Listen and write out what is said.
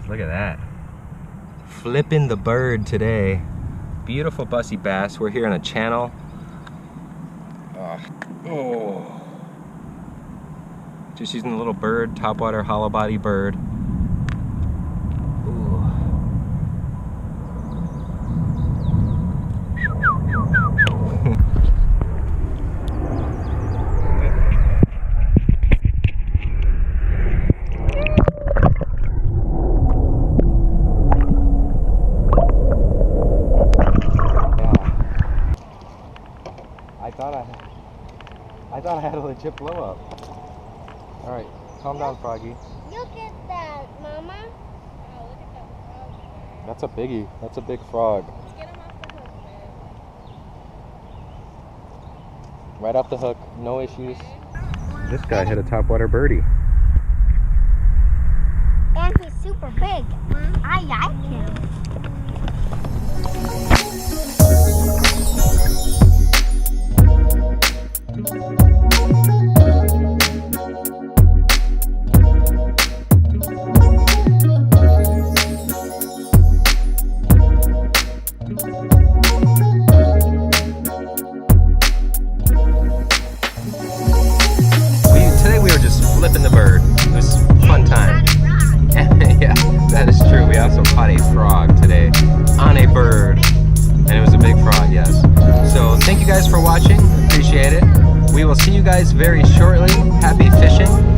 Look at that. Flipping the bird today. Beautiful bussy bass. We're here on a channel. Oh. Just using the little bird, topwater hollow body bird. Ooh. I thought I had a legit blow up. All right, calm down, Froggy. Look at that, Mama. Oh, look at that frog. That's a biggie. That's a big frog. Let's get him off the hook, man. Right off the hook, no issues. This guy hit a topwater birdie. And he's super big. I like him. Today we were just flipping the bird. It was a fun time. Yeah, that is true. We also caught a frog today on a bird. And it was a big frog, yes. So thank you guys for watching. Appreciate it. We will see you guys very shortly. Happy fishing.